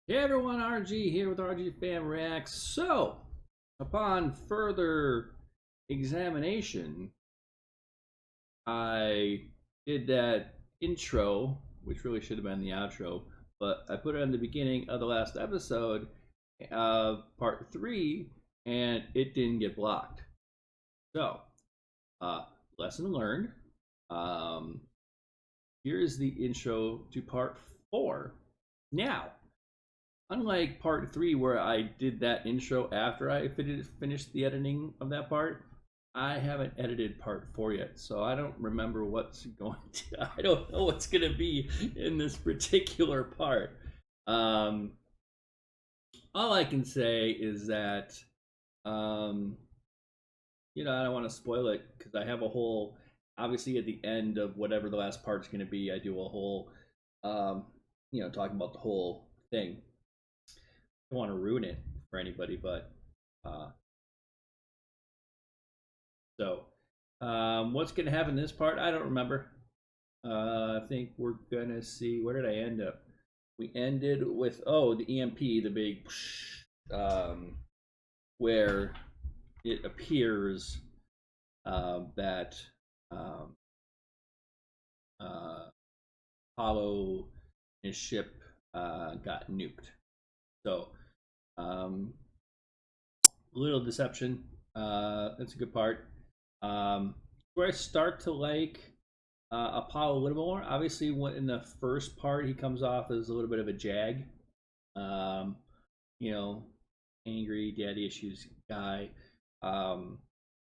Hey everyone, RG here with RG Fan Reacts. So, upon further examination, I did that intro, which really should have been the outro, but I put it in the beginning of the last episode of part 3, and it didn't get blocked. So, uh, lesson learned. Um, Here's the intro to part 4. Now, unlike part 3 where I did that intro after I finished the editing of that part, I haven't edited part 4 yet, so I don't remember what's going to I don't know what's going to be in this particular part. um all I can say is that um I don't want to spoil it because I have a whole, obviously at the end of whatever the last part's going to be, I do a whole um talking about the whole thing. Don't want to ruin it for anybody, but uh, so what's going to happen in this part? I don't remember. I think we're gonna see. Where did I end up? We ended with the EMP, the big where it appears that um, uh, Apollo and his ship got nuked. So um, little deception. That's a good part. Where I start to like Apollo a little more. Obviously, when in the first part, he comes off as a little bit of a jag, um, you know, angry, daddy issues guy. Um,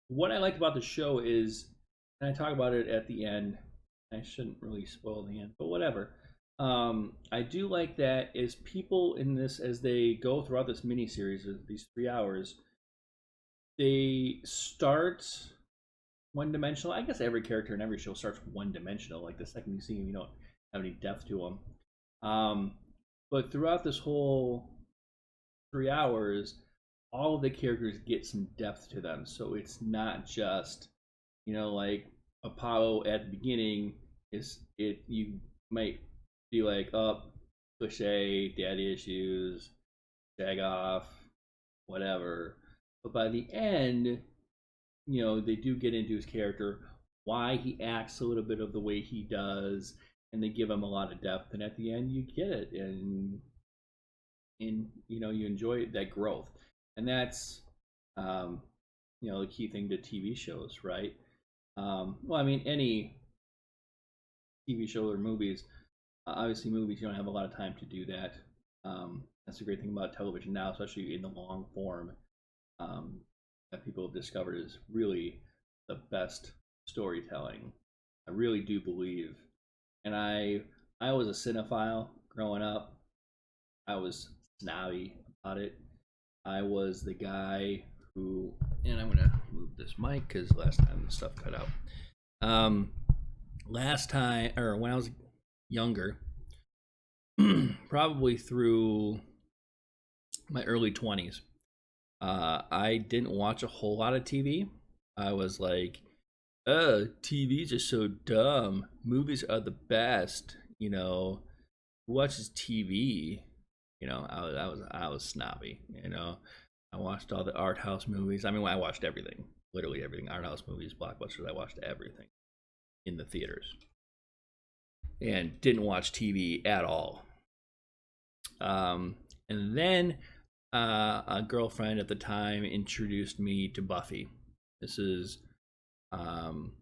what I liked about the show is, and I talk about it at the end. I shouldn't really spoil the end, but whatever. I do like that is people in this, as they go throughout this mini series of these 3 hours, they start one dimensional. I guess every character in every show starts one dimensional. Like the second you see him, you don't have any depth to him. But throughout this whole 3 hours, all of the characters get some depth to them. So it's not just, like Apollo at the beginning is it. You might be like, oh, cliche, daddy issues, jag off, whatever. But by the end, they do get into his character, why he acts a little bit of the way he does, and they give him a lot of depth. And at the end, you get it, and you enjoy that growth, and that's um, the key thing to TV shows, right? Well, I mean, any TV show or movies. Obviously, movies you don't have a lot of time to do that. That's the great thing about television now, especially in the long form. Um, that people have discovered is really the best storytelling. I really do believe, and I was a cinephile growing up. I was snobby about it. I was the guy who, and I'm gonna move this mic because last time the stuff cut out. Um, Last time, or when I was younger, probably through my early 20s, I didn't watch a whole lot of TV. I was like, TVs are so dumb. Movies are the best. Who watches TV? I was snobby. I watched all the art house movies. I mean, I watched everything, literally everything. Art house movies, blockbusters. I watched everything in the theaters, and didn't watch TV at all. And then a girlfriend at the time introduced me to Buffy. This is um,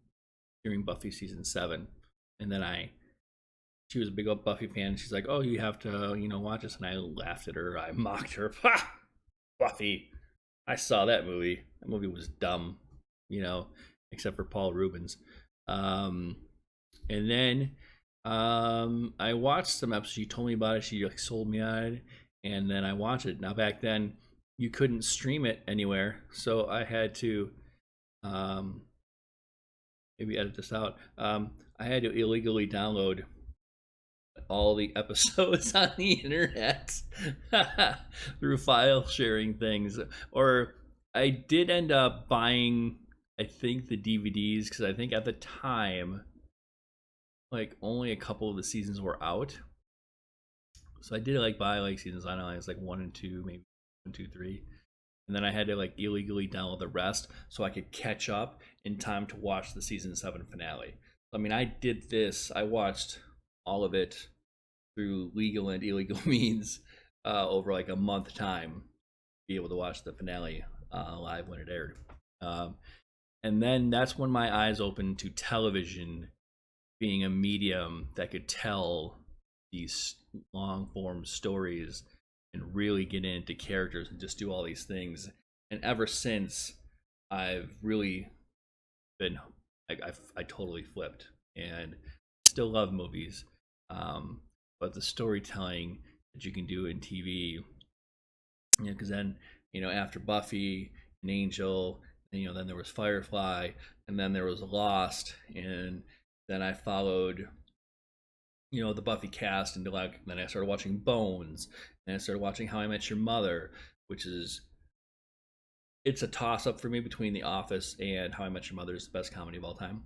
during Buffy season 7, and then she was a big old Buffy fan. She's like, "Oh, you have to, watch this," and I laughed at her. I mocked her. Ha! Buffy. I saw that movie. That movie was dumb, except for Paul Rubens. Um, and then I watched some episodes. She told me about it. She like sold me on it, and then I watched it. Now back then, you couldn't stream it anywhere, so I had to um, maybe edit this out. I had to illegally download all the episodes on the internet through file sharing things, or I did end up buying, I think, the DVDs because I think at the time, like, only a couple of the seasons were out. So I did it like by like seasons. I don't know, it's like 1 and 2, maybe 1, 2, 3, and then I had to like illegally download the rest so I could catch up in time to watch the season 7 finale. I mean, I did this. I watched all of it through legal and illegal means over like a month time to be able to watch the finale live when it aired. And then that's when my eyes opened to television being a medium that could tell these long form stories and really get into characters and just do all these things. And ever since, I've really been I totally flipped and still love movies, but the storytelling that you can do in TV, because then after Buffy and Angel, then there was Firefly, and then there was Lost, and then I followed the Buffy cast, and then I started watching Bones, and I started watching How I Met Your Mother, which is it's a toss up for me between The Office and How I Met Your Mother is the best comedy of all time.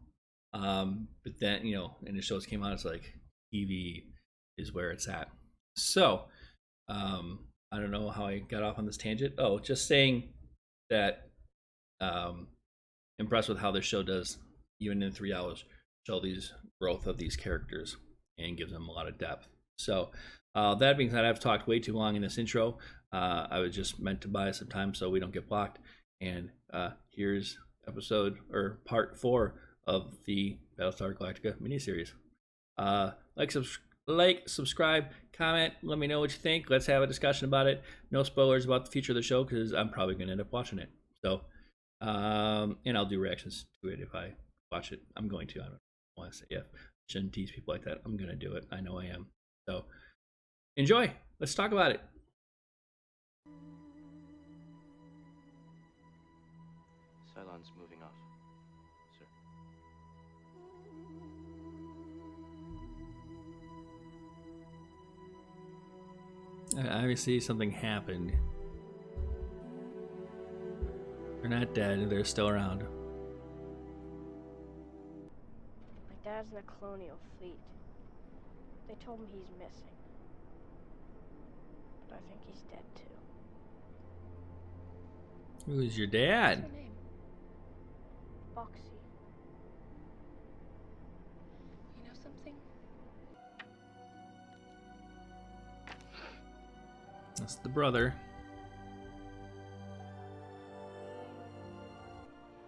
But then and the shows came out, it's like TV is where it's at. So I don't know how I got off on this tangent. Oh, just saying that impressed with how this show does, even in 3 hours, show these growth of these characters and gives them a lot of depth. So that being said, I've talked way too long in this intro. I was just meant to buy some time so we don't get blocked. And here's episode or part 4 of the Battlestar Galactica miniseries. Like, subscribe, comment, let me know what you think. Let's have a discussion about it. No spoilers about the future of the show because I'm probably going to end up watching it. So, and I'll do reactions to it if I watch it. I'm going to. I don't want to say if. Shouldn't tease people like that. I'm going to do it. I know I am. So, enjoy. Let's talk about it. Cylon's moving off, sir. Obviously, something happened. They're not dead. They're still around. My dad's in the Colonial Fleet. They told me he's missing. But I think he's dead too. Who's your dad? What's her name? Boxy. You know something? That's the brother.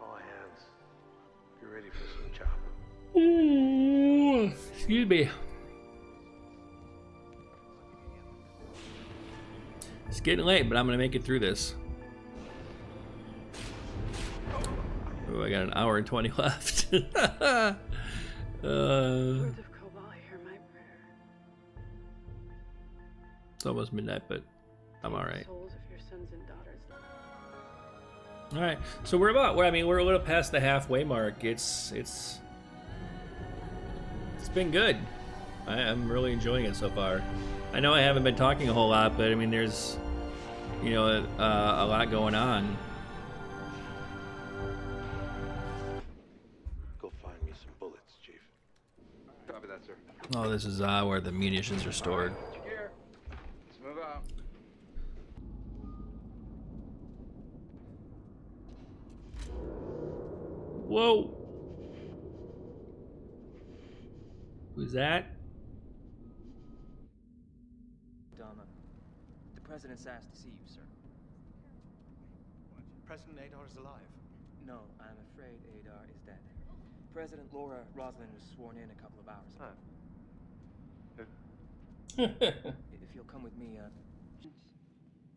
All hands, be ready for some chop. Ooh, excuse me. It's getting late, but I'm gonna make it through this. Oh, I got an hour and 20 left. Words of Cobalt, hear my prayer. It's almost midnight, but I'm all right. Souls of your sons and daughters. All right, so we're a little past the halfway mark. It's been good. I'm really enjoying it so far. I know I haven't been talking a whole lot, but I mean, there's a lot going on. Go find me some bullets, Chief. Copy that, sir. Oh, this is where the munitions are stored. Here. Let's move out. Whoa! Who's that? Dama, the President's asked to see you, sir. What? President Adar is alive? No, I'm afraid Adar is dead. President Laura Roslin was sworn in a couple of hours ago. If you'll come with me,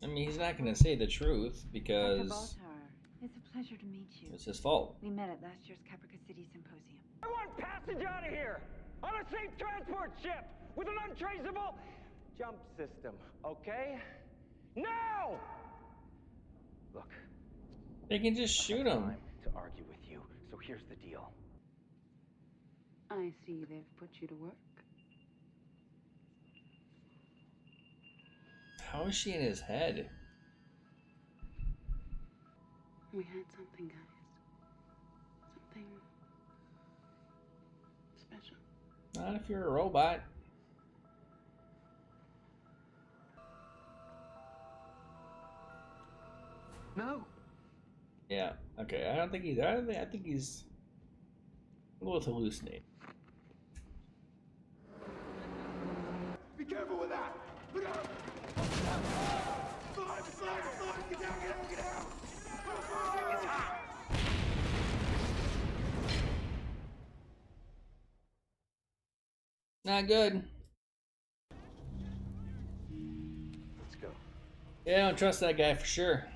I mean, he's not going to say the truth Dr. because Baltar, it's a pleasure to meet you. it's his fault. We met at last year's Caprica City Symposium. I want passage out of here on a safe transport ship with an untraceable jump system, okay? Now! Look, They can just shoot him. time to argue with you, so here's the deal. I see they've put you to work. How is she in his head? We had something, guys. Something special. Not if you're a robot. No. Yeah. Okay. I don't think he's. I think he's. We'll hallucinate. Be careful with that. Look out. Slide, slide, slide. Get down, get down, get down. It's hot. Not good. Let's go. Yeah, I don't trust that guy for sure.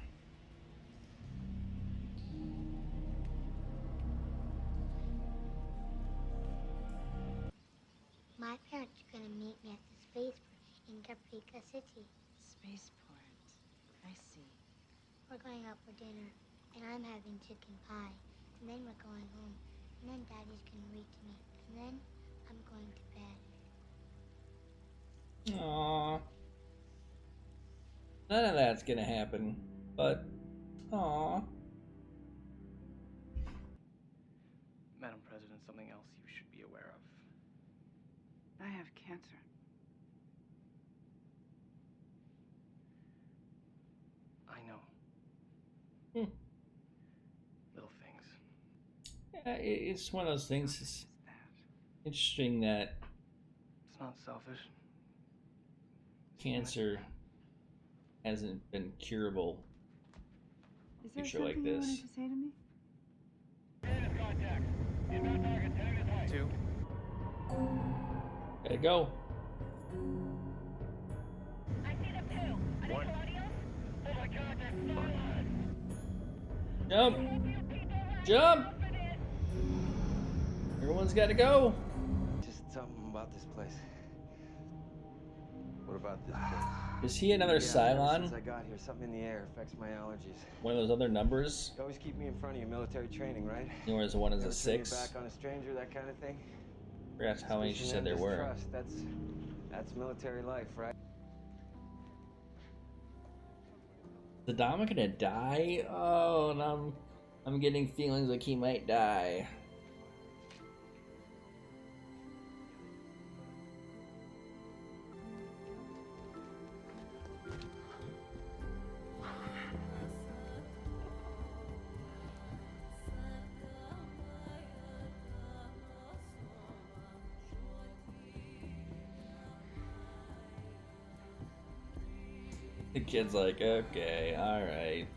My parents are gonna meet me at the spaceport in Caprica City. Spaceport. I see. We're going out for dinner, and I'm having chicken pie. And then we're going home, and then Daddy's gonna read to me, and then I'm going to bed. Aww. None of that's gonna happen, but aww. Madam President, something else you should be aware of. I have cancer. I know. Hmm. Little things. Yeah, it's one of those things. It's Is that? interesting that It's not selfish. cancer hasn't been curable. Is there Future like something you this. wanted to say to me? Two. Gotta go. I see them too. Are they colonials? Oh my god, they're Cylon! Jump! Jump! Everyone's gotta go. Just something about this place. What about this place? Is he another Since Cylon? I got here, something in the air affects my allergies. One of those other numbers? You always keep me in front of your military training, right? You know, whereas one is Never a turn your 6. back on a stranger, that kind of thing. Forgot how many she said there were. Trust. That's military life, right? Is Adama gonna die? Oh, and I'm getting feelings like he might die. The kid's like, okay, alright.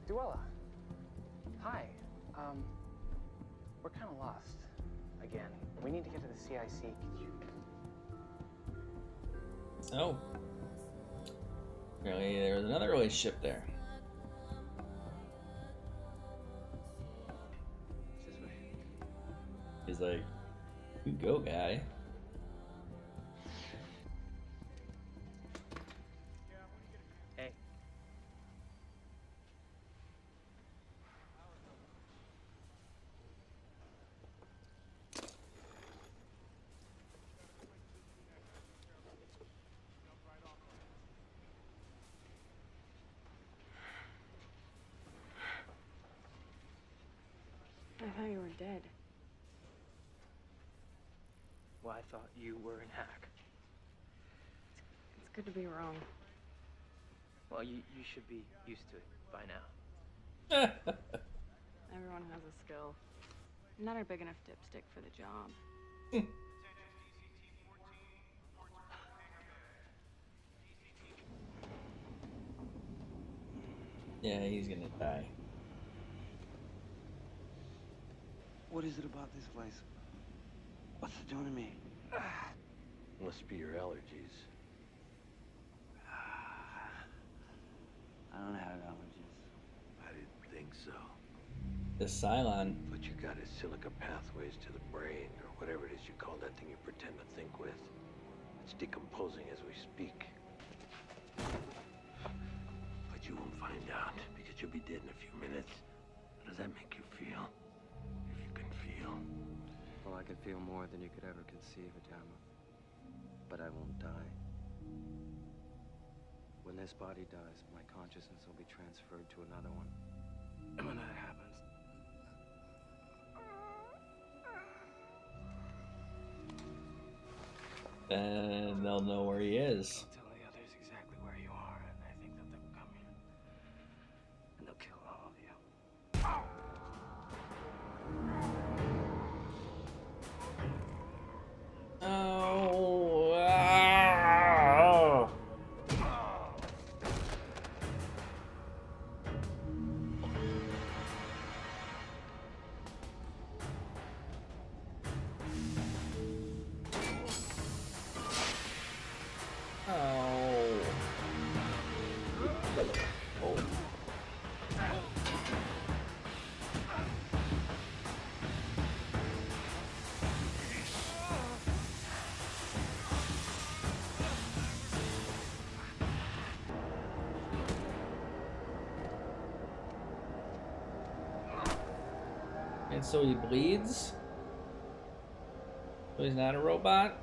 Duella. Hi. We're kind of lost. Again. We need to get to the CIC. Could you... Oh. Apparently there was another relationship there. This way. He's like, you go, guy. Hey. I thought you were dead. Well, I thought you were an hack. It's good to be wrong. Well, you should be used to it by now. Everyone has a skill. I'm not a big enough dipstick for the job. Yeah, he's gonna die. What is it about this place? What's it doing to me? Must be your allergies. I don't have allergies. I didn't think so. The Cylon. What you got is silica pathways to the brain, or whatever it is you call that thing you pretend to think with. It's decomposing as we speak. But you won't find out, because you'll be dead in a few minutes. How does that make you feel? If you can feel. Well, I can feel more than you could ever conceive, Adama. But I won't die. When this body dies, my consciousness will be transferred to another one. And when that happens... Then they'll know where he is. I'll tell the others exactly where you are, and I think that they'll come here. And so he bleeds. So he's not a robot.